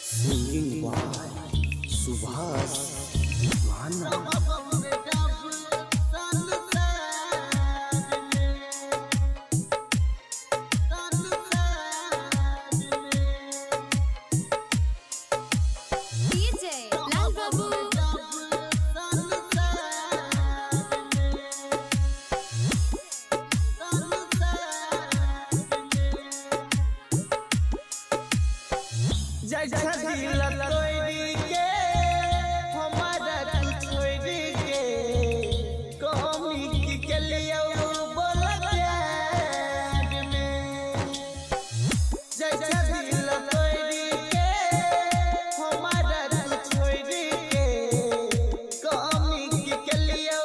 Singing by Subhas Mana. जैसा दिल तोड़ी के हमारा तू छोड़ी के कमी के लिए बोल प्यार में। जैसा दिल तोड़ी के हमारा तू छोड़ी के कमी के लिए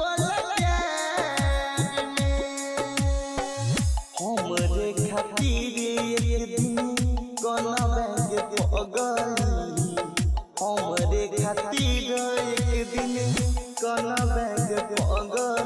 बोल प्यार में। हमरे खातिर एक दिन कोना पगली हमरे खातिर एक दिन कोना बैग पगली।